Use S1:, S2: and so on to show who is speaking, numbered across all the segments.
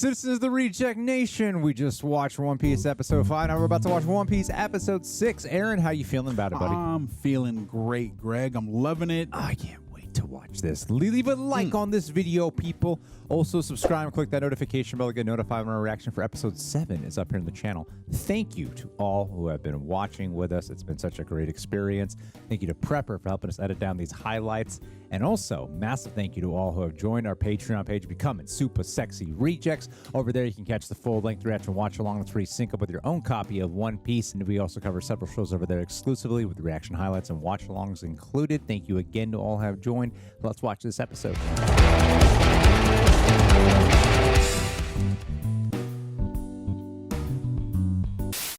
S1: Citizens of the Reject Nation, we just watched One Piece episode 5. Now we're about to watch One Piece episode 6. Aaron, how you feeling about it, buddy?
S2: I'm feeling great, Greg. I'm loving it.
S1: I can't wait to watch this. Leave a like on this video, people. Also, subscribe and click that notification bell to get notified when our reaction for episode 7 is up here on the channel. Thank you to all who have been watching with us. It's been such a great experience. Thank you to Prepper for helping us edit down these highlights. And also, massive thank you to all who have joined our Patreon page, becoming Super Sexy Rejects. Over there, you can catch the full-length reaction watch along. That's where you sync up with your own copy of One Piece. And we also cover several shows over there exclusively with reaction highlights and watch-alongs included. Thank you again to all who have joined. Let's watch this episode.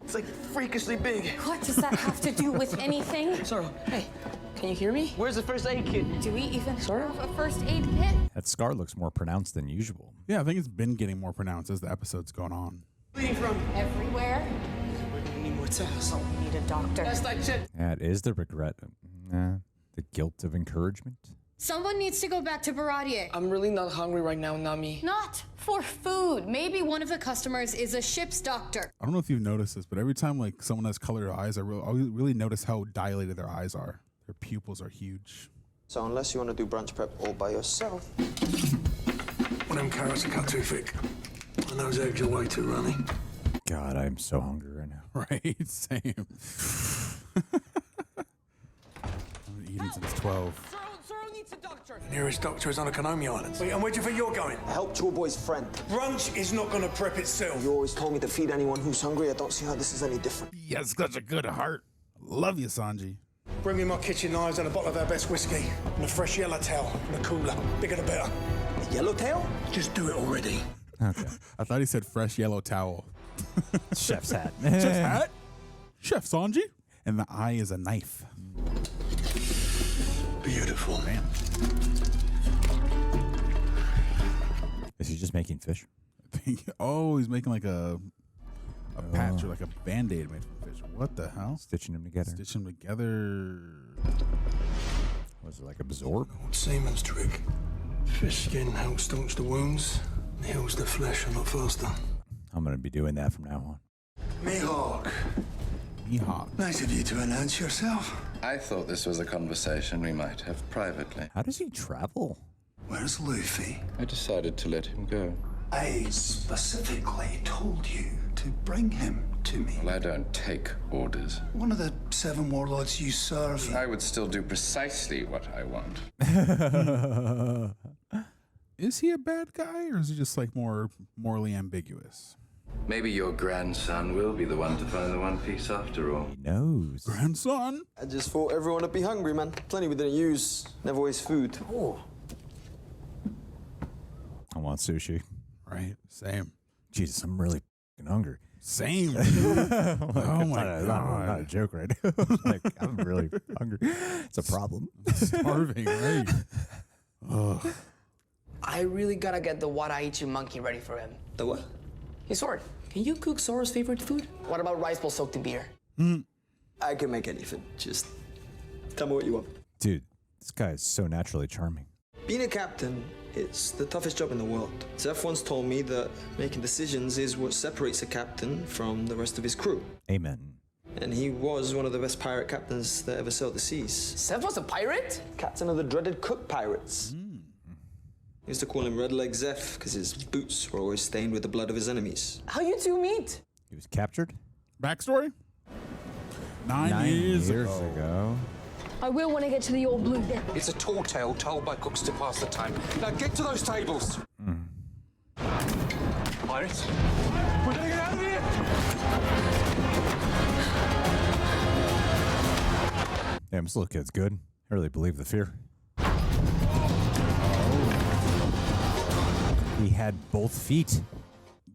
S3: It's like freakishly big.
S4: What does that have to do with anything?
S3: Zoro, hey, can you hear me? Where's the first aid kit?
S4: Do we even
S3: Zoro?
S4: have a first aid kit?
S1: That scar looks more pronounced than usual.
S2: Yeah, I think it's been getting more pronounced as the episode's going on.
S3: Bleeding from.
S4: Everywhere?
S3: We need more tests.
S4: We need a doctor.
S3: That's like shit.
S1: That is the regret. The guilt of encouragement.
S4: Someone needs to go back to Baradier.
S3: I'm really not hungry right now, Nami.
S4: Not for food. Maybe one of the customers is a ship's doctor.
S2: I don't know if you've noticed this, but every time like someone has colored eyes, I really notice how dilated their eyes are. Their pupils are huge.
S5: So unless you want to do brunch prep all by yourself.
S6: When them carrots are cut too thick, and those eggs are way too runny.
S1: God, I'm so hungry right now.
S2: Right? Same. I've been eating since 12.
S3: Zoro needs a doctor.
S6: The nearest doctor is on the Konomi Islands. Wait, and where do you think you're going?
S5: I helped your boy's friend.
S6: Brunch is not going to prep itself.
S5: You always told me to feed anyone who's hungry. I don't see how this is any different.
S2: Yes, such a good heart. Love you, Sanji.
S6: Bring me my kitchen knives and a bottle of our best whiskey. And a fresh yellow towel and a cooler. Bigger the better.
S5: A yellowtail?
S6: Just do it already.
S1: Okay.
S2: I thought he said fresh yellow towel.
S1: Chef's hat.
S2: Chef's hat? Chef Sanji? And the eye is a knife.
S6: Beautiful.
S2: Man.
S1: Is he just making fish?
S2: Oh, he's making like a patch or like a band-aid made from fish. What the hell?
S1: Stitching them together.
S2: Stitch them together.
S1: Was it like absorb?
S6: Old seaman's trick. Fish skin helps staunch the wounds, heals the flesh a lot faster.
S1: I'm going to be doing that from now on.
S6: Mihawk.
S2: Mihawk.
S6: Nice of you to announce yourself.
S7: I thought this was a conversation we might have privately.
S1: How does he travel?
S6: Where's Luffy?
S7: I decided to let him go.
S6: I specifically told you to bring him to me.
S7: Well, I don't take orders.
S6: One of the 7 warlords you serve.
S7: I would still do precisely what I want.
S2: Is he a bad guy or is he just like more morally ambiguous?
S7: Maybe your grandson will be the one to find the One Piece after all.
S1: He knows.
S2: Grandson?
S5: I just thought everyone would be hungry, man. Plenty we didn't use. Never waste food.
S6: Oh,
S1: I want sushi.
S2: Right. Same.
S1: Jesus, I'm really f***ing hungry.
S2: Same.
S1: Oh
S2: my
S1: God. Not a joke, right? Like, I'm really hungry. It's a problem.
S2: Starving, right? Ugh.
S3: I really gotta get the Wadaichi monkey ready for him.
S5: The what?
S3: Hey, Sword, can you cook Zoro's favorite food? What about rice bowl soaked in beer?
S5: I can make anything. Just tell me what you want.
S1: Dude, this guy is so naturally charming.
S5: Being a captain is the toughest job in the world. Zeff once told me that making decisions is what separates a captain from the rest of his crew.
S1: Amen.
S5: And he was one of the best pirate captains that ever sailed the seas.
S3: Zeff was a pirate?
S5: Captain of the dreaded Cook Pirates. He used to call him Red Leg Zeff because his boots were always stained with the blood of his enemies.
S3: How you two meet?
S1: He was captured
S2: Backstory? 9 years
S1: ago.
S8: I will when I get to the old blue bit.
S9: It's a tall tale told by cooks to pass the time. Now get to those tables. Pirates? We're gonna get out of here!
S1: Damn, this little kid's good. I really believe the fear. He had both feet.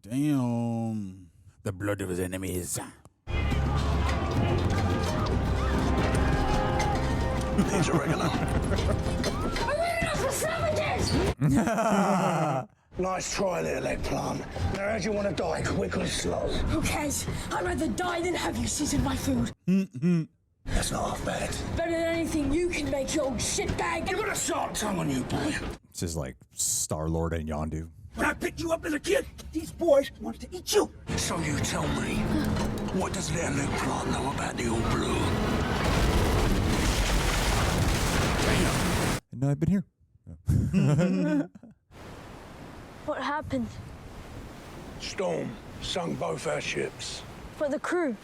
S2: Damn. The blood of his enemies.
S6: He's oregano. Nice try, little eggplant. Now, how do you want to die, quick or slow?
S8: Who cares? I'd rather die than have you season my food.
S6: That's not half bad.
S8: Better than anything you can make, you old shitbag.
S6: You got a sharp tongue on you, boy.
S1: This is like Star-Lord and Yondu.
S6: When I picked you up as a kid, these boys wanted to eat you. So you tell me, what does Hlmeppo know about the Old Blue? Damn.
S1: No, I've been here.
S8: What happened?
S6: Storm sunk both our ships.
S8: For the crew.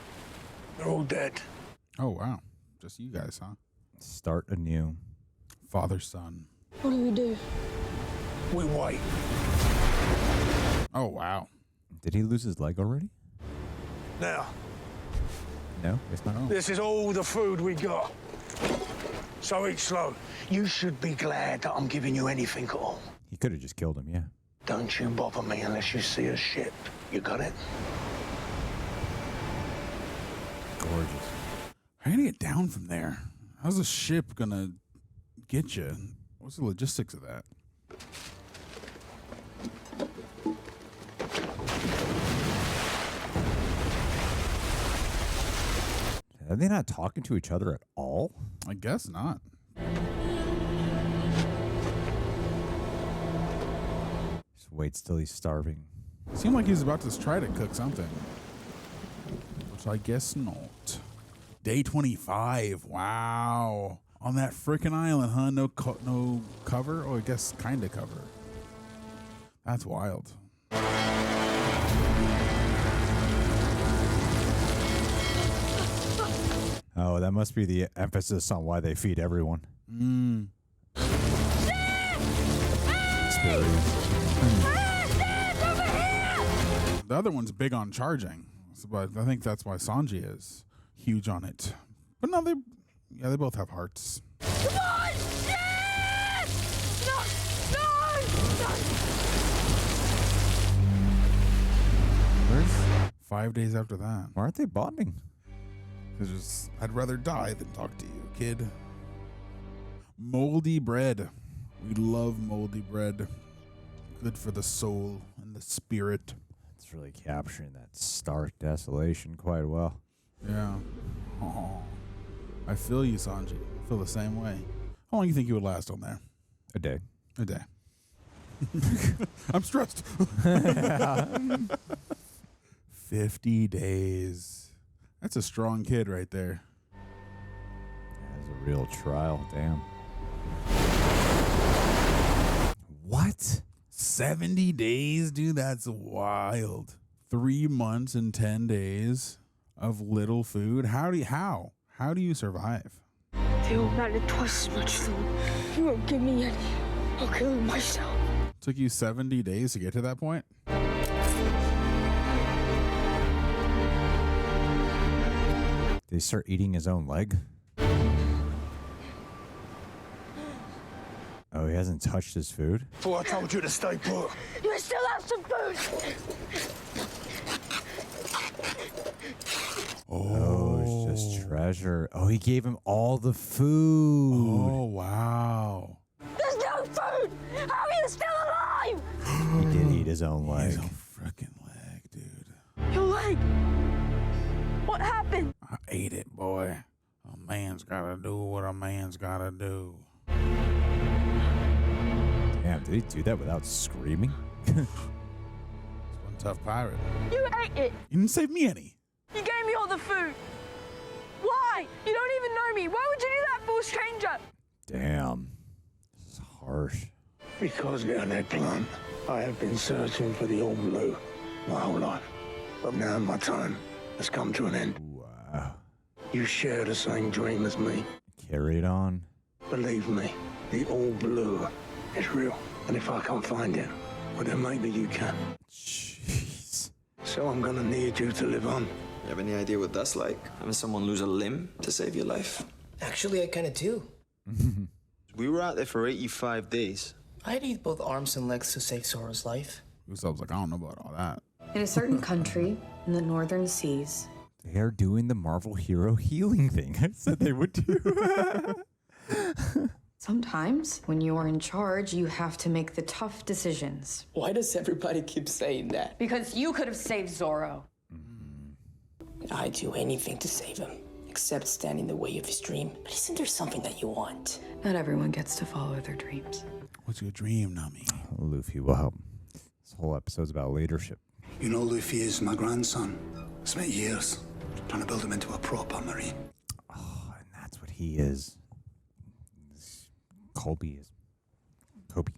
S6: They're all dead.
S2: Oh, wow. Just you guys, huh?
S1: Start anew.
S2: Father, son.
S8: What do we do?
S6: We wait.
S2: Oh, wow.
S1: Did he lose his leg already?
S6: Now,
S1: No, it's not.
S6: this is all the food we got. So eat slow. You should be glad that I'm giving you anything at all.
S1: He could have just killed him, yeah.
S6: Don't you bother me unless you see a ship. You got it?
S1: Gorgeous.
S2: How are you gonna get down from there? How's a ship gonna get you? What's the logistics of that?
S1: Are they not talking to each other at all?
S2: I guess not.
S1: Just waits till he's starving.
S2: It seemed like he was about to try to cook something. Which I guess not. Day 25. Wow. On that frickin' island, huh? No cover? Oh, I guess kind of cover. That's wild.
S1: Oh, that must be the emphasis on why they feed everyone.
S2: The other one's big on charging, but I think that's why Sanji is huge on it. But no, they both have hearts.
S8: Come on! Yes! No!
S1: Where's?
S2: 5 days after that.
S1: Why aren't they bonding?
S2: Because I'd rather die than talk to you, kid. Moldy bread. We love moldy bread. Good for the soul and the spirit.
S1: It's really capturing that stark desolation quite well.
S2: Yeah. Oh, I feel you, Sanji. I feel the same way. How long do you think you would last on there?
S1: A day.
S2: A day. I'm stressed. 50 days. That's a strong kid right there.
S1: That's a real trial. Damn. What?
S2: 70 days, dude? That's wild. 3 months and 10 days of little food. How do you survive?
S8: They all matter twice as much, though. You won't give me any. I'll kill him myself.
S2: Took you 70 days to get to that point?
S1: Did he start eating his own leg? Oh, he hasn't touched his food?
S6: Thought I told you to stay put.
S8: You still have some food!
S1: Oh, it's just treasure. Oh, he gave him all the food.
S2: Oh, wow.
S8: There's no food! How are you still alive?
S1: He did eat his own leg.
S2: His own freaking leg, dude.
S8: Your leg! What happened?
S2: I ate it, boy. A man's gotta do what a man's gotta do.
S1: Damn, did he do that without screaming?
S2: He's one tough pirate.
S8: You ate it!
S2: You didn't save me any.
S8: You gave me all the food! Why? You don't even know me! Why would you do that for a stranger?
S1: Damn. This is harsh.
S6: Because, Hlmeppo, I have been searching for the Old Blue my whole life. But now my time has come to an end.
S1: Wow.
S6: You share the same dream as me.
S1: Carry it on.
S6: Believe me, the Old Blue is real. And if I can't find it, well, then maybe you can.
S1: Jeez.
S6: So I'm gonna need you to live on.
S5: You have any idea what that's like? Having someone lose a limb to save your life?
S3: Actually, I kind of do.
S5: We were out there for 85 days.
S3: I'd eat both arms and legs to save Zoro's life.
S2: Usopp's like, I don't know about all that.
S10: In a certain country in the northern seas.
S1: They are doing the Marvel hero healing thing I said they would do.
S10: Sometimes, when you are in charge, you have to make the tough decisions.
S3: Why does everybody keep saying that?
S10: Because you could have saved Zoro.
S3: I'd do anything to save him, except stand in the way of his dream. But isn't there something that you want?
S10: Not everyone gets to follow their dreams.
S2: What's your dream, Nami?
S1: Luffy will help. This whole episode's about leadership.
S6: You know, Luffy is my grandson. I spent years trying to build him into a proper Marine.
S1: Oh, and that's what he is. Koby is. Koby.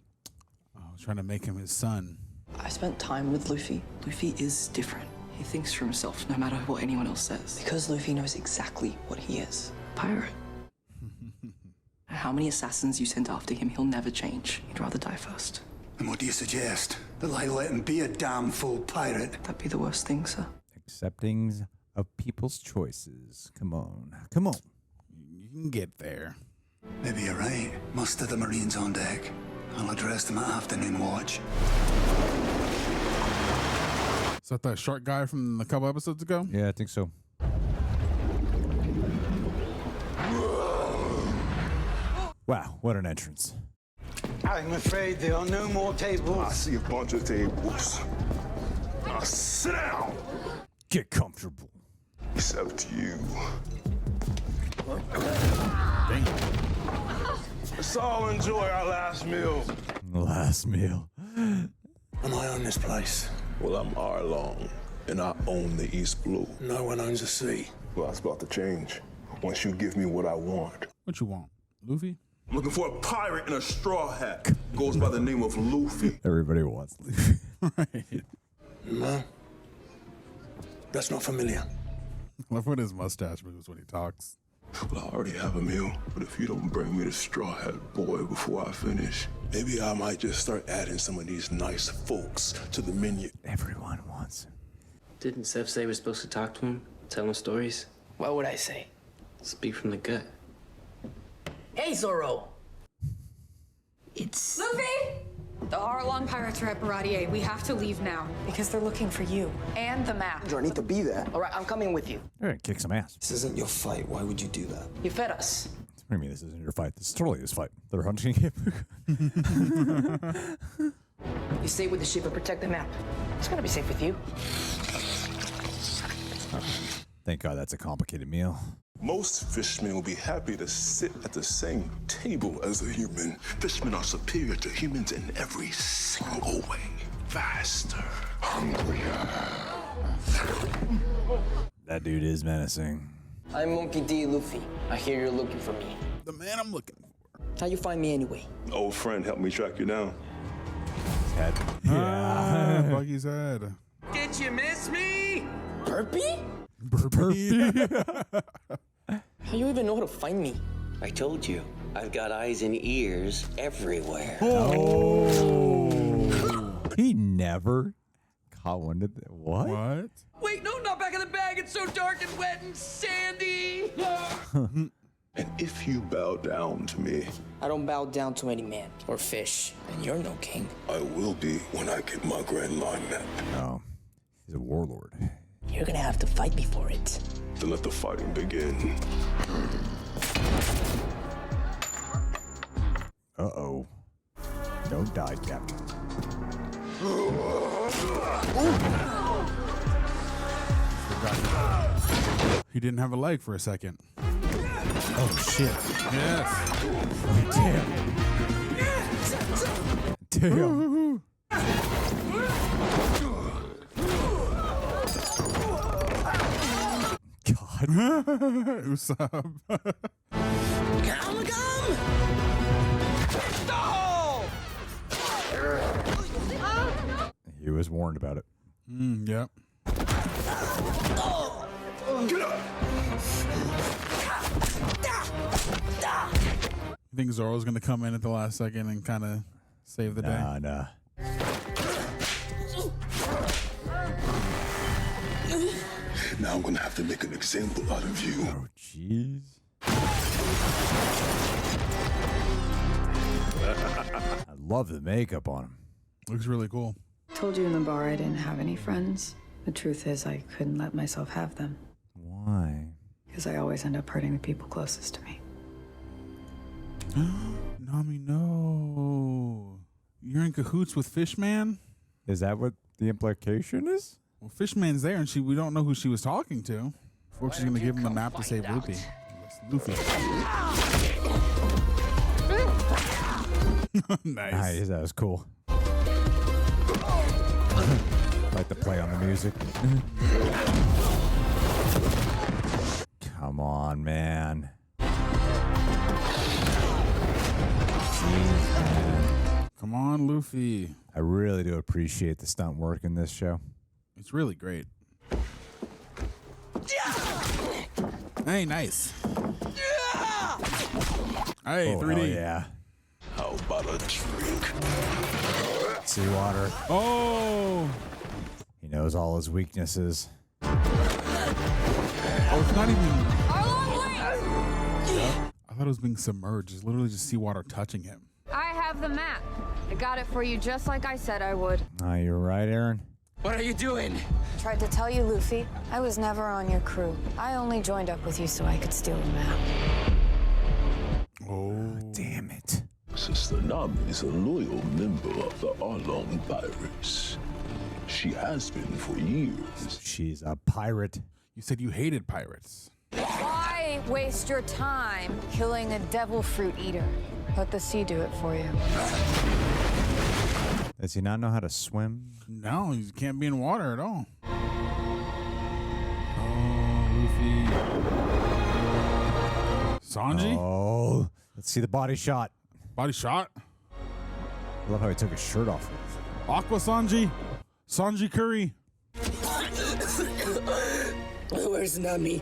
S2: Oh, trying to make him his son.
S11: I spent time with Luffy. Luffy is different. He thinks for himself, no matter what anyone else says. Because Luffy knows exactly what he is. Pirate. How many assassins you sent after him, he'll never change. He'd rather die first.
S6: And what do you suggest? That I let him be a damn fool pirate?
S11: That'd be the worst thing, sir.
S1: Accepting of people's choices. Come on. Come on.
S2: You can get there.
S6: Maybe you're right. Muster the Marines on deck. I'll address them at afternoon watch.
S2: Is that that short guy from a couple episodes ago?
S1: Yeah, I think so. Wow, what an entrance.
S6: I'm afraid there are no more tables.
S12: I see a bunch of tables. Now sit down.
S1: Get comfortable.
S12: Except you. Let's all enjoy our last meal.
S1: Last meal.
S6: And I own this place.
S12: Well, I'm Arlong, and I own the East Blue.
S6: No one owns the sea.
S12: Well, that's about to change. Once you give me what I want.
S2: What you want? Luffy?
S12: I'm looking for a pirate in a straw hat. Goes by the name of Luffy.
S1: Everybody wants Luffy.
S2: Right.
S6: No. That's not familiar.
S2: Love when his mustache moves when he talks.
S12: Well, I already have a meal, but if you don't bring me the straw hat boy before I finish, maybe I might just start adding some of these nice folks to the menu.
S1: Everyone wants him.
S11: Didn't Zeff say we're supposed to talk to him? Tell him stories?
S3: What would I say?
S11: Speak from the gut.
S3: Hey, Zoro! It's...
S10: Luffy! The Arlong pirates are at Baradier. We have to leave now.
S8: Because they're looking for you.
S10: And the map.
S3: I need to be there. All right, I'm coming with you.
S1: They're gonna kick some ass.
S5: This isn't your fight. Why would you do that?
S3: You fed us.
S1: What do you mean this isn't your fight? This is totally his fight. They're hunting him.
S3: You stay with the ship and protect the map. It's gonna be safe with you.
S1: Thank God that's a complicated meal.
S12: Most fishmen will be happy to sit at the same table as a human. Fishmen are superior to humans in every single way. Faster, hungrier.
S1: That dude is menacing.
S3: I'm Monkey D. Luffy. I hear you're looking for me.
S2: The man I'm looking for.
S3: How you find me anyway?
S12: Old friend, help me track you down.
S1: Head.
S2: Yeah. Buggy's head.
S3: Did you miss me? Burpee?
S2: Burpee.
S3: How you even know how to find me?
S13: I told you, I've got eyes and ears everywhere.
S1: Oh. He never caught one of the... What?
S2: What?
S3: Wait, no, not back in the bag. It's so dark and wet and sandy.
S12: And if you bow down to me,
S3: I don't bow down to any man or fish, and you're no king.
S12: I will be when I get my Grand Line map.
S1: No. He's a warlord.
S3: You're gonna have to fight me for it.
S12: Then let the fighting begin.
S1: Uh-oh. Don't die, Captain.
S2: He didn't have a leg for a second.
S1: Oh, shit.
S2: Yes.
S1: Oh, damn. Damn. God.
S2: Usopp.
S1: He was warned about it.
S2: Yep.
S12: Get up!
S2: You think Zoro's gonna come in at the last second and kind of save the day?
S1: Nah.
S12: Now I'm gonna have to make an example out of you.
S1: Oh, jeez. I love the makeup on him.
S2: Looks really cool.
S10: Told you in the bar I didn't have any friends. The truth is I couldn't let myself have them.
S1: Why?
S10: Because I always end up hurting the people closest to me.
S2: Nami, no. You're in cahoots with Fishman?
S1: Is that what the implication is?
S2: Well, Fishman's there, and we don't know who she was talking to. Before she's gonna give him a map to save Luffy. Luffy.
S1: Nice. That was cool. Like the play on the music. Come on, man. Jeez, man.
S2: Come on, Luffy.
S1: I really do appreciate the stunt work in this show.
S2: It's really great. Hey, nice. Hey,
S1: oh,
S2: 3D.
S1: hell yeah.
S12: How about a drink?
S1: Seawater.
S2: Oh!
S1: He knows all his weaknesses.
S2: Oh, it's not even...
S8: Arlong, wait!
S2: I thought it was being submerged. It's literally just seawater touching him.
S8: I have the map. I got it for you just like I said I would.
S1: You're right, Aaron.
S14: What are you doing?
S10: Tried to tell you, Luffy. I was never on your crew. I only joined up with you so I could steal the map.
S2: Oh,
S1: damn it.
S12: Sister Nami is a loyal member of the Arlong pirates. She has been for years.
S1: She's a pirate.
S2: You said you hated pirates.
S10: Why waste your time killing a devil fruit eater? Let the sea do it for you.
S1: Does he not know how to swim?
S2: No, he can't be in water at all. Oh, Luffy. Sanji?
S1: Oh, let's see the body shot.
S2: Body shot?
S1: I love how he took his shirt off.
S2: Aqua Sanji? Sanji Curry?
S3: Where's Nami?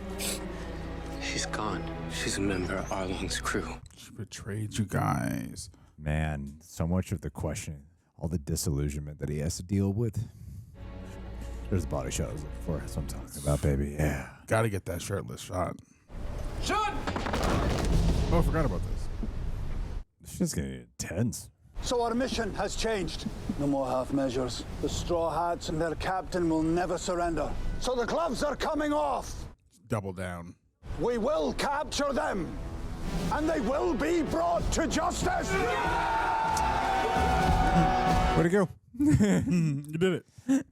S14: She's gone. She's a member of Arlong's crew.
S2: She betrayed you guys.
S1: Man, so much of the question, all the disillusionment that he has to deal with. There's the body shot I was looking for. That's what I'm talking about, baby. Yeah.
S2: Gotta get that shirtless shot.
S14: Shot!
S2: Oh, I forgot about this.
S1: This shit's getting intense.
S6: So our mission has changed. No more half measures. The Straw Hats and their captain will never surrender. So the gloves are coming off.
S2: Double down.
S6: We will capture them. And they will be brought to justice.
S1: Way to go.
S2: You did it.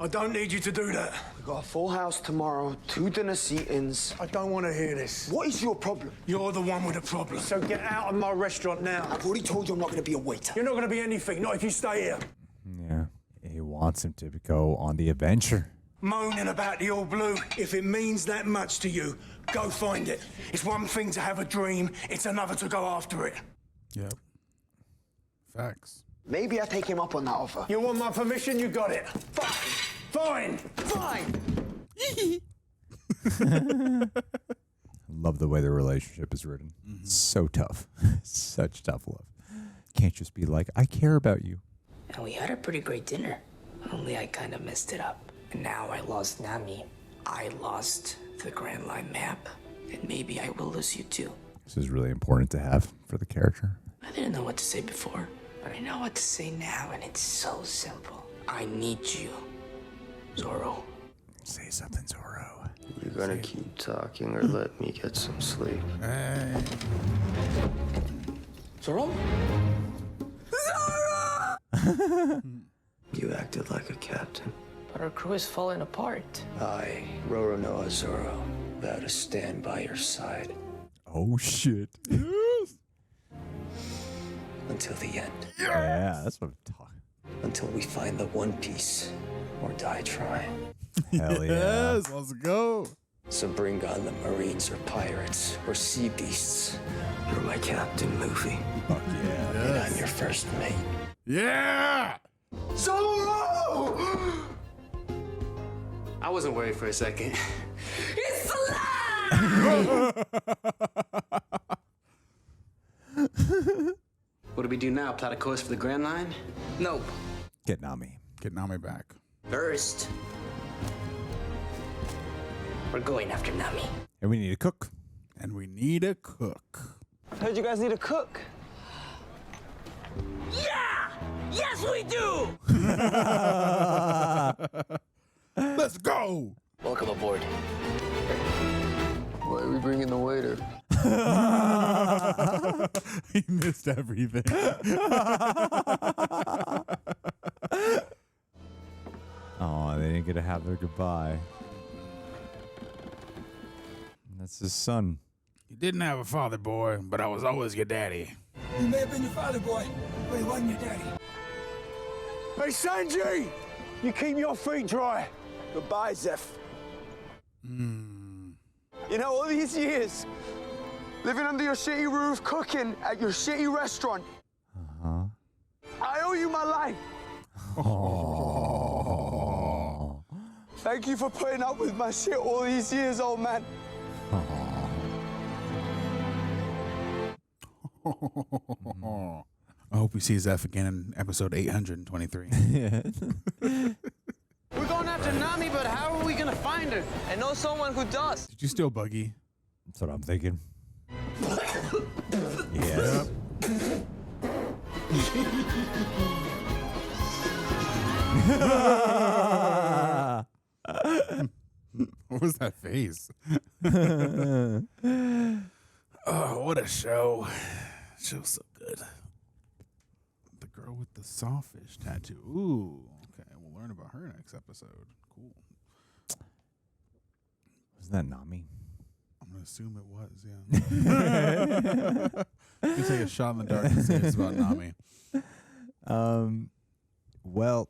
S6: I don't need you to do that.
S5: We got a full house tomorrow, 2 dinner seatings.
S6: I don't want to hear this.
S5: What is your problem?
S6: You're the one with a problem. So get out of my restaurant now.
S5: I've already told you I'm not going to be a waiter.
S6: You're not going to be anything, not if you stay here.
S1: Yeah. He wants him to go on the adventure.
S6: Moaning about the All Blue. If it means that much to you, go find it. It's one thing to have a dream, it's another to go after it.
S2: Yep. Facts.
S5: Maybe I take him up on that offer.
S6: You want my permission? You got it. Fine.
S1: Love the way the relationship is written. So tough. Such tough love. Can't just be like, I care about you.
S3: And we had a pretty great dinner. Only I kind of messed it up. And now I lost Nami. I lost the Grand Line map. And maybe I will lose you too.
S1: This is really important to have for the character.
S3: I didn't know what to say before, but I know what to say now, and it's so simple. I need you, Zoro.
S1: Say something, Zoro.
S15: You're gonna keep talking or let me get some sleep.
S2: Hey.
S3: Zoro?
S15: You acted like a captain.
S3: But our crew is falling apart.
S15: I, Roronoa Zoro, vow to stand by your side.
S1: Oh, shit.
S15: Until the end.
S1: Yeah, that's what I'm talking.
S15: Until we find the One Piece or die trying.
S1: Hell yeah.
S2: Yes, let's go.
S15: So bring on the Marines or pirates or sea beasts. You're my captain, Luffy.
S1: Fuck yeah.
S15: And I'm your first mate.
S2: Yeah!
S15: Zoro!
S14: I wasn't worried for a second.
S3: It's alive!
S14: What do we do now? Plot a course for the Grand Line?
S3: Nope.
S1: Get Nami.
S2: Get Nami back.
S3: First, we're going after Nami.
S1: And we need a cook.
S2: And we need a cook.
S5: Heard you guys need a cook.
S3: Yeah! Yes, we do!
S2: Let's go!
S15: Welcome aboard. Why are we bringing the waiter?
S2: He missed everything.
S1: Oh, they didn't get to have their goodbye. That's his son.
S2: You didn't have a father, boy, but I was always your daddy.
S6: He may have been your father, boy, but he wasn't your daddy. Hey, Sanji! You keep your feet dry. Goodbye, Zeff. You know, all these years, living under your shitty roof, cooking at your shitty restaurant. I owe you my life.
S1: Oh.
S6: Thank you for putting up with my shit all these years, old man.
S2: I hope we see Zeff again in episode 823.
S16: We're going after Nami, but how are we gonna find her? I know someone who does.
S2: Did you steal Buggy?
S1: That's what I'm thinking. Yes.
S2: What was that face? Oh, what a show. Show's so good. The girl with the sawfish tattoo. Ooh. Okay, we'll learn about her next episode. Cool.
S1: Wasn't that Nami?
S2: I'm going to assume it was, yeah. You can take a shot in the dark and say it's about Nami.
S1: Well,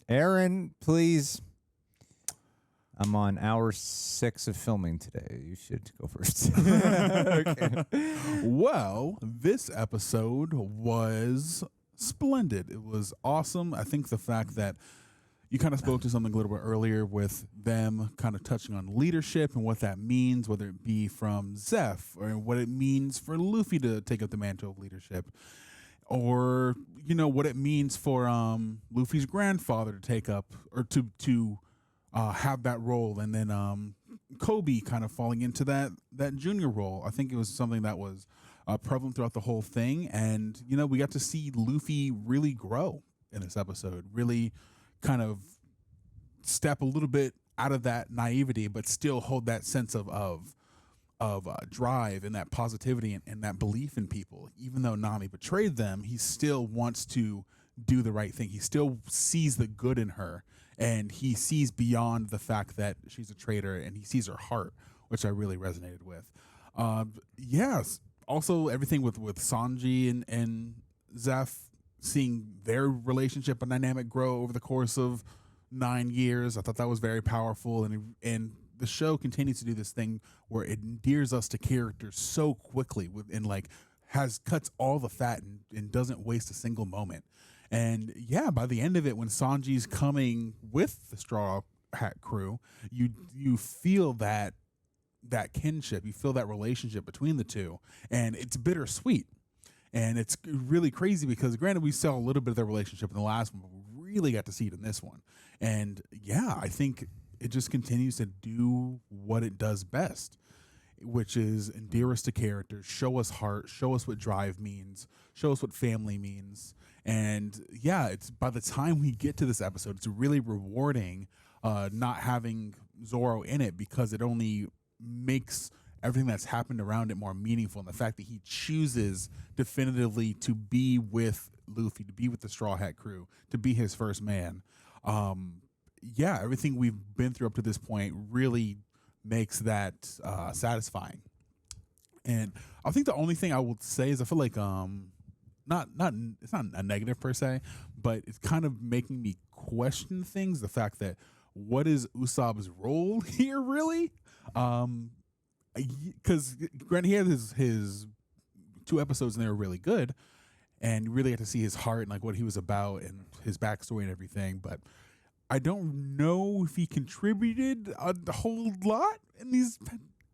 S1: Aaron, please. I'm on hour 6 of filming today. You should go first.
S2: Okay. Well, this episode was splendid. It was awesome. I think the fact that you kind of spoke to something a little bit earlier with them kind of touching on leadership and what that means, whether it be from Zeff or what it means for Luffy to take up the mantle of leadership, or, you know, what it means for Luffy's grandfather to take up or to have that role, and then Koby kind of falling into that junior role. I think it was something that was prevalent throughout the whole thing, and you know, we got to see Luffy really grow in this episode, really kind of step a little bit out of that naivety, but still hold that sense of drive and that positivity and that belief in people. Even though Nami betrayed them, he still wants to do the right thing. He still sees the good in her. And he sees beyond the fact that she's a traitor, and he sees her heart, which I really resonated with. Yes. Also, everything with Sanji and Zeff, seeing their relationship and dynamic grow over the course of 9 years, I thought that was very powerful. And the show continues to do this thing where it endears us to characters so quickly, cuts all the fat and doesn't waste a single moment. And yeah, by the end of it, when Sanji's coming with the Straw Hat crew, you feel that kinship, you feel that relationship between the two, and it's bittersweet. And it's really crazy because, granted, we saw a little bit of their relationship in the last one, but we really got to see it in this one. And yeah, I think it just continues to do what it does best, which is endear us to characters, show us heart, show us what drive means, show us what family means. And yeah, it's by the time we get to this episode, it's really rewarding not having Zoro in it, because it only makes everything that's happened around it more meaningful. And the fact that he chooses definitively to be with Luffy, to be with the Straw Hat crew, to be his first man. Yeah, everything we've been through up to this point really makes that satisfying. And I think the only thing I would say is I feel like it's not a negative per se, but it's kind of making me question things. The fact that what is Usopp's role here really? Because granted, he had his 2 episodes and they were really good, and you really got to see his heart and like what he was about and his backstory and everything. But I don't know if he contributed a whole lot in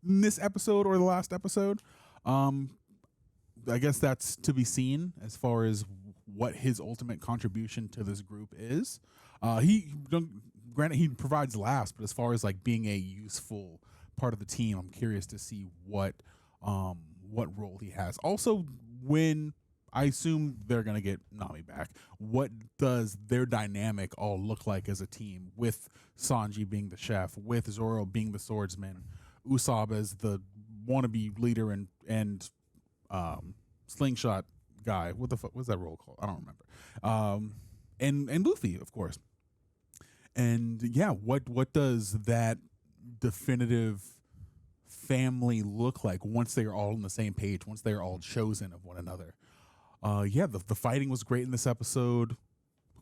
S2: this episode or the last episode. I guess that's to be seen as far as what his ultimate contribution to this group is. Granted, he provides laughs, but as far as like being a useful part of the team, I'm curious to see what role he has. Also, when I assume they're gonna get Nami back, what does their dynamic all look like as a team, with Sanji being the chef, with Zoro being the swordsman, Usopp as the wannabe leader and slingshot guy. What the fuck was that role called? I don't remember. And Luffy, of course. And yeah, what does that definitive family look like once they are all on the same page, once they are all chosen of one another? Yeah, the fighting was great in this episode.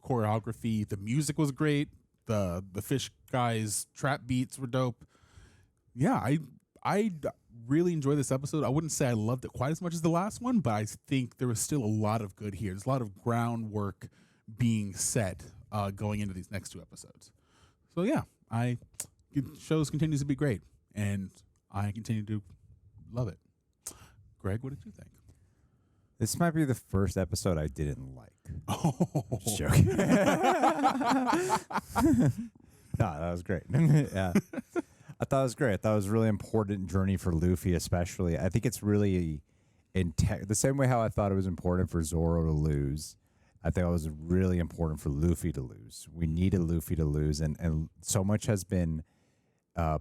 S2: Choreography, the music was great. the fish guy's trap beats were dope. Yeah, I really enjoyed this episode. I wouldn't say I loved it quite as much as the last one, but I think there was still a lot of good here. There's a lot of groundwork being set going into these next 2 episodes. So yeah, shows continues to be great, and I continue to love it. Greg, what did you think?
S1: This might be the first episode I didn't like.
S2: Oh,
S1: just joking. No, that was great. Yeah. I thought it was great. I thought it was a really important journey for Luffy, especially. I think it's really the same way how I thought it was important for Zoro to lose. I think it was really important for Luffy to lose. We needed Luffy to lose, and so much has been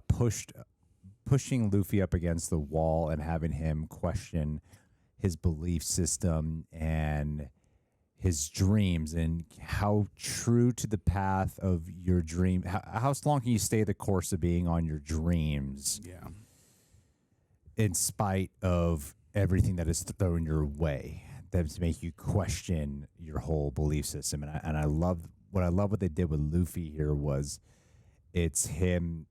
S1: pushing Luffy up against the wall and having him question his belief system and his dreams, and how true to the path of your dream. How long can you stay the course of being on your dreams?
S2: Yeah. In
S1: spite of everything that is thrown your way, that make you question your whole belief system. And I love what they did with Luffy here was it's him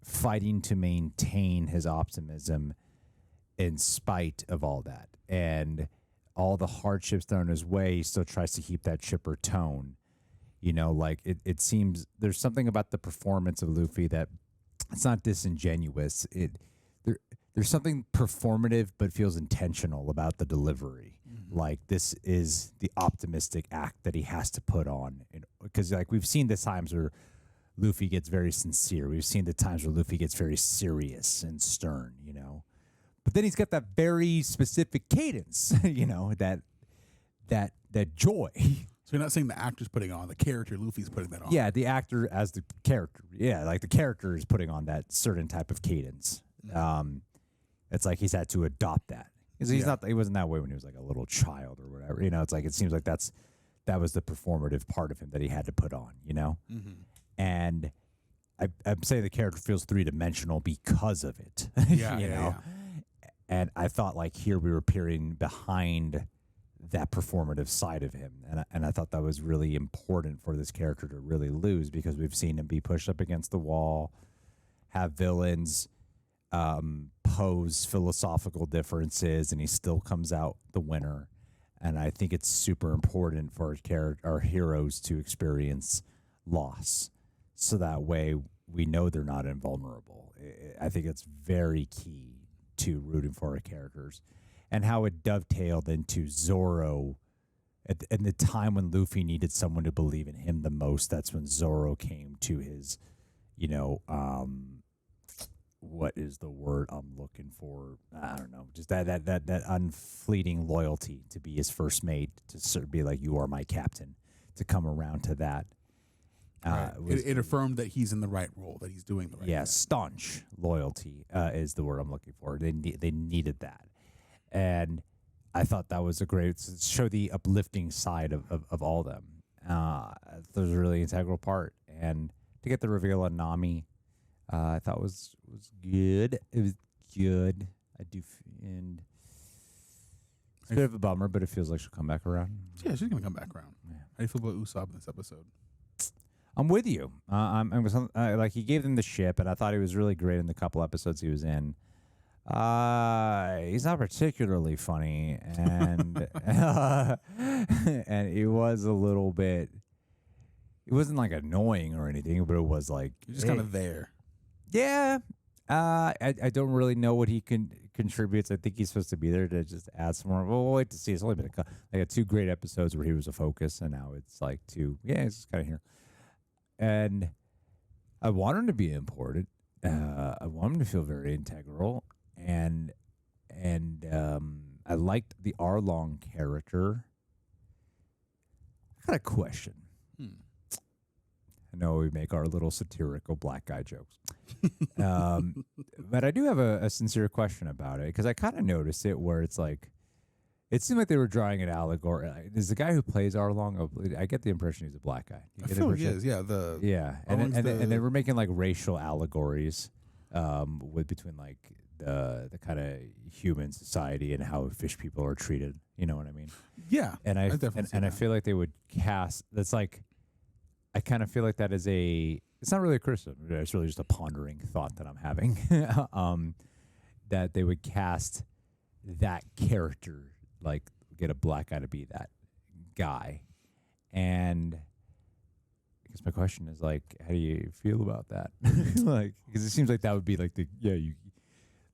S1: fighting to maintain his optimism in spite of all that. And all the hardships thrown his way, he still tries to keep that chipper tone. You know, like it seems there's something about the performance of Luffy that it's not disingenuous. There's something performative but feels intentional about the delivery. Mm-hmm. Like this is the optimistic act that he has to put on. Because like we've seen the times where Luffy gets very sincere. We've seen the times where Luffy gets very serious and stern, you know. But then he's got that very specific cadence, you know, that joy.
S2: So you're not saying the actor's putting on, the character Luffy's putting that on.
S1: Yeah, the actor as the character. Yeah, like the character is putting on that certain type of cadence. Mm-hmm. It's like he's had to adopt that. He wasn't that way when he was like a little child or whatever. You know, it's like it seems like that was the performative part of him that he had to put on, you know? Mm-hmm. And I'm saying the character feels 3-dimensional because of it.
S2: Yeah,
S1: you know?
S2: Yeah.
S1: And I thought like here we were peering behind that performative side of him. And I thought that was really important for this character to really lose, because we've seen him be pushed up against the wall, have villains pose philosophical differences, and he still comes out the winner. And I think it's super important for our heroes to experience loss, so that way we know they're not invulnerable. I think it's very key to rooting for our characters, and how it dovetailed into Zoro at the time when Luffy needed someone to believe in him the most. That's when Zoro came to his, you know, what is the word I'm looking for? I don't know. Just that unfleeting loyalty to be his first mate, to be like, you are my captain, to come around to that.
S2: Right. It affirmed that he's in the right role, that he's doing the right thing.
S1: Staunch loyalty is the word I'm looking for. They needed that. And I thought that was a great, show the uplifting side of all of them. That was a really integral part. And to get the reveal on Nami, I thought was good. It was good. And it's a bit of a bummer, but it feels like she'll come back around.
S2: Yeah, she's going to come back around. Yeah. How do you feel about Usopp in this episode?
S1: I'm with you. Like he gave them the ship, and I thought he was really great in the couple episodes he was in. He's not particularly funny, and and he was a little bit. It wasn't like annoying or anything, but it was like
S2: you're just kind of there.
S1: Yeah. I don't really know what he contributes. I think he's supposed to be there to just add some more. We'll wait to see. It's only been like 2 great episodes where he was a focus, and now it's like 2. Yeah, he's just kind of here. And I want him to be important. I want him to feel very integral. And I liked the Arlong character. I got a question. I know we make our little satirical black guy jokes. But I do have a sincere question about it, because I kind of noticed it where it's like, it seemed like they were drawing an allegory. Is the guy who plays Arlong, I get the impression he's a black guy.
S2: I feel he is, yeah.
S1: And they were making like racial allegories between like the kind of human society and how fish people are treated. You know what I mean?
S2: Yeah.
S1: And I feel like they would cast, that's like, I kind of feel like that is it's not really a criticism. It's really just a pondering thought that I'm having. That they would cast that character, like get a black guy to be that guy. And I guess my question is like, how do you feel about that? Like, because it seems like that would be like you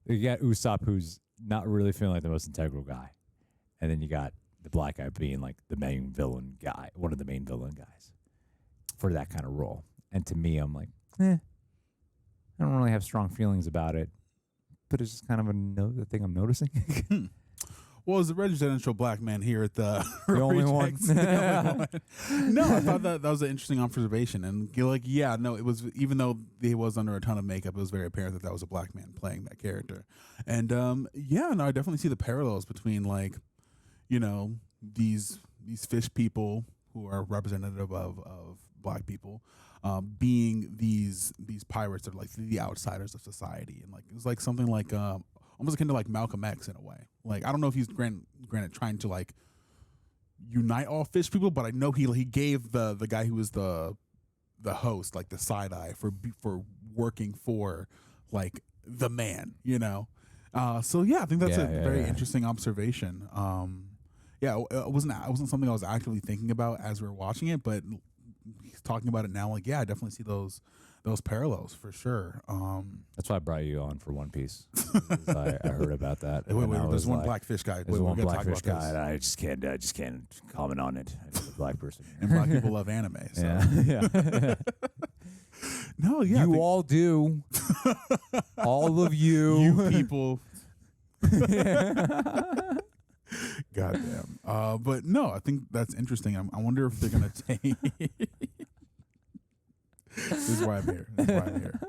S1: got Usopp, who's not really feeling like the most integral guy. And then you got the black guy being like the main villain guy, one of the main villain guys for that kind of role. And to me, I'm like, I don't really have strong feelings about it, but it's just kind of the thing I'm noticing.
S2: Well, as the residential black man here at the
S1: only one.
S2: No, I thought that was an interesting observation. And you're like, it was, even though he was under a ton of makeup, it was very apparent that was a black man playing that character. And I definitely see the parallels between like, these fish people who are representative of black people being these pirates that are like the outsiders of society. And like it was like something like almost akin to like Malcolm X in a way. Like I don't know if he's granted trying to like unite all fish people, but I know he gave the guy who was the host like the side eye for working for like the man, So I think that's a very interesting observation. It wasn't something I was actively thinking about as we were watching it, but talking about it now, like I definitely see those parallels for sure.
S1: That's why I brought you on for One Piece. I heard about that.
S2: Wait, there's one black fish guy.
S1: There's one black fish guy, and I just can't comment on it. I'm a black person,
S2: and black people love anime. So.
S1: Yeah.
S2: No,
S1: you all do. All of you,
S2: you people. Goddamn. But no, I think that's interesting. I wonder if they're gonna take. This is why I'm here.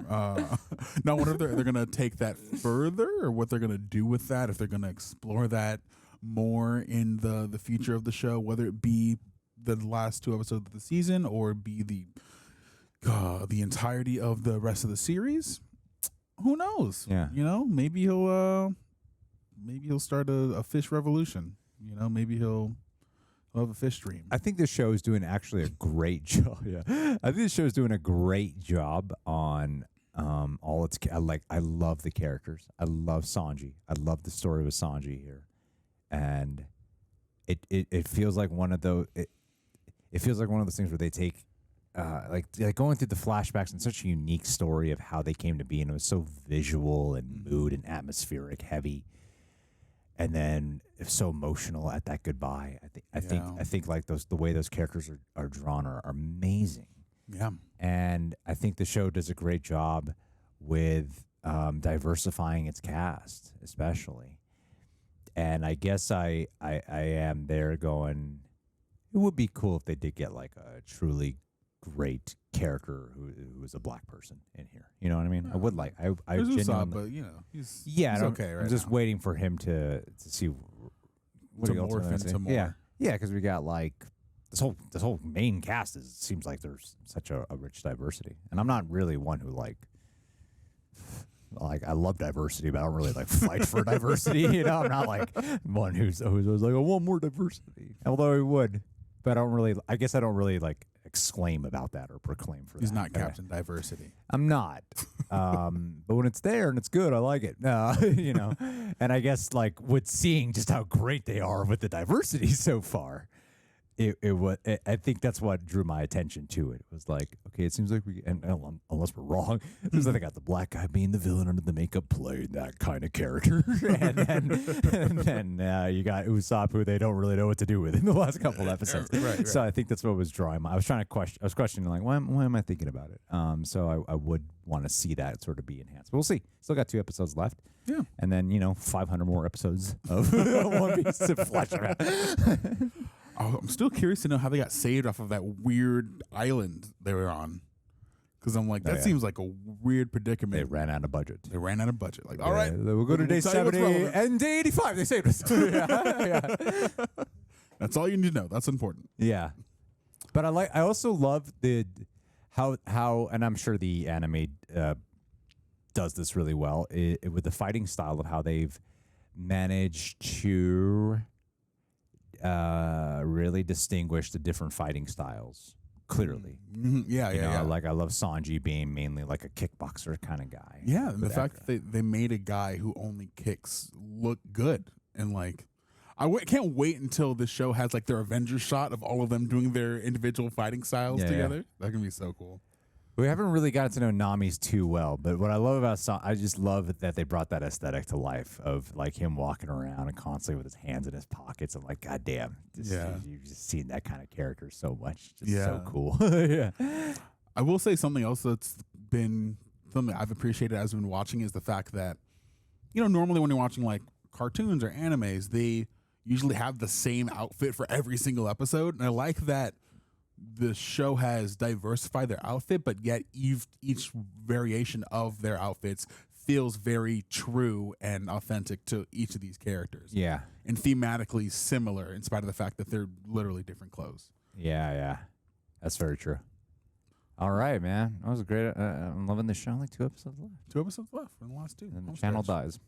S2: Now, I wonder if they're gonna take that further, or what they're gonna do with that. If they're gonna explore that more in the future of the show, whether it be the last 2 episodes of the season or be the entirety of the rest of the series. Who knows?
S1: Yeah.
S2: Maybe he'll start a fish revolution. Maybe he'll have a fish dream.
S1: I think this show is doing actually a great job. Yeah, I think this show is doing a great job on all its. I love the characters. I love Sanji. I love the story with Sanji here, and it feels like one of those. It feels like one of those things where they take. Like going through the flashbacks and such a unique story of how they came to be, and it was so visual and mood and atmospheric heavy, and then it's so emotional at that goodbye. I think like the way those characters are drawn are amazing.
S2: Yeah,
S1: and I think the show does a great job with diversifying its cast, especially. And I guess I am there going. It would be cool if they did get like a truly great character who is a black person in here. You know what I mean? I would like. I genuinely,
S2: Usopp, but he's okay right
S1: I'm just
S2: now.
S1: waiting for him to see what
S2: To
S1: he ultimately
S2: morph into
S1: say.
S2: more.
S1: Yeah, because we got like this whole main cast seems like there's such a rich diversity, and I'm not really one who like I love diversity, but I don't really like fight for diversity. I'm not like one who's always like I want more diversity, although I would, but I don't really. I guess I don't really like exclaim about that or proclaim for
S2: He's
S1: that.
S2: not Captain Diversity.
S1: I'm not. But when it's there and it's good, I like it. And I guess like with seeing just how great they are with the diversity so far, I think that's what drew my attention to it. It was like, okay, it seems like unless we're wrong, it seems like they got the black guy being the villain under the makeup playing that kind of character. and then you got Usopp, who they don't really know what to do with in the last couple of episodes.
S2: Right.
S1: So I think that's what was drawing I was questioning like, why am I thinking about it? So I would want to see that sort of be enhanced. But we'll see. Still got 2 episodes left.
S2: Yeah.
S1: And then, 500 more episodes of One Piece to flesh them out.
S2: I'm still curious to know how they got saved off of that weird island they were on. Because I'm like, that seems like a weird predicament.
S1: They ran out of budget.
S2: Like, all right.
S1: We'll go to day 70 and day 85. They saved us. Yeah.
S2: That's all you need to know. That's important.
S1: Yeah. But I also love how, and I'm sure the anime does this really well, with the fighting style of how they've managed to really distinguish the different fighting styles clearly.
S2: Yeah,
S1: You know,
S2: yeah.
S1: Like I love Sanji being mainly like a kickboxer kind of guy.
S2: Yeah, and the fact that they made a guy who only kicks look good, and like can't wait until the show has like their Avengers shot of all of them doing their individual fighting styles together. That can be so cool.
S1: We haven't really gotten to know Nami's too well, but what I love about I just love that they brought that aesthetic to life of like him walking around and constantly with his hands in his pockets. I'm like, God damn, you've just seen that kind of character so much. Just so cool. Yeah.
S2: I will say something else that's been something I've appreciated as I've been watching is the fact that, you know, normally when you're watching like cartoons or animes, they usually have the same outfit for every single episode. And I like that the show has diversified their outfit, but yet each variation of their outfits feels very true and authentic to each of these characters.
S1: Yeah.
S2: And thematically similar in spite of the fact that they're literally different clothes.
S1: Yeah. That's very true. All right, man. That was great. I'm loving the show. Like 2 episodes left.
S2: 2 episodes left in the last 2.
S1: And the channel dies.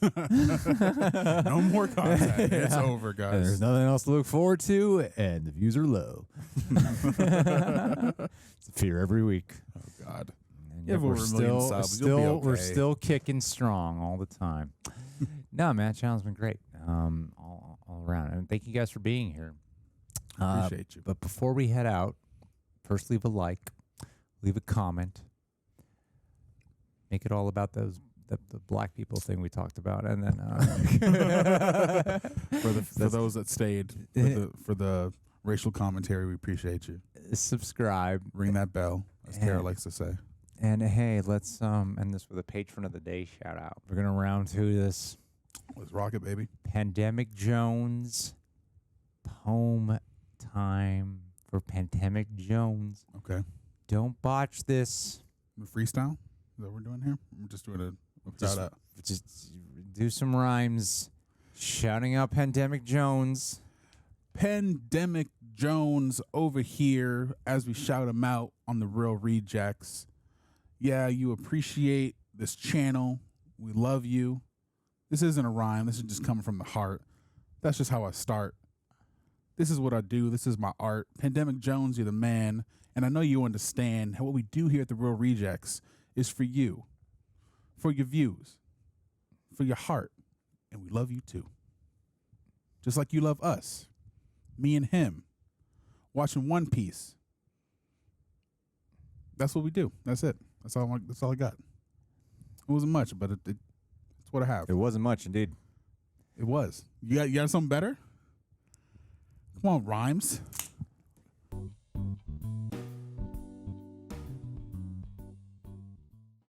S2: No more content. It's over, guys.
S1: And there's nothing else to look forward to, and the views are low. It's a fear every week.
S2: Oh God.
S1: And
S2: Yeah,
S1: yet
S2: but
S1: we're still kicking strong all the time. No, man, channel's been great all around, and thank you guys for being here.
S2: Appreciate you.
S1: But before we head out, first leave a like, leave a comment, make it all about the black people thing we talked about, and then
S2: for those that stayed for the racial commentary, we appreciate you.
S1: Subscribe,
S2: ring that bell, as Tara likes to say.
S1: And hey, let's end this with a patron of the day shout out. We're gonna round to this.
S2: Let's rock it, baby.
S1: Pandemic Jones poem time for Pandemic Jones.
S2: Okay.
S1: Don't botch this.
S2: Freestyle? Is that what we're doing here? We're just doing a shout out.
S1: Just do some rhymes. Shouting out Pandemic Jones.
S2: Pandemic Jones over here as we shout him out on the Real Rejects. Yeah, you appreciate this channel. We love you. This isn't a rhyme. This is just coming from the heart. That's just how I start. This is what I do. This is my art. Pandemic Jones, you're the man. And I know you understand how what we do here at the Real Rejects is for you, for your views, for your heart. And we love you too. Just like you love us. Me and him. Watching One Piece. That's what we do. That's it. That's all I got. It wasn't much, but it's what I have.
S1: It wasn't much, indeed.
S2: It was. You got something better? Come on, rhymes.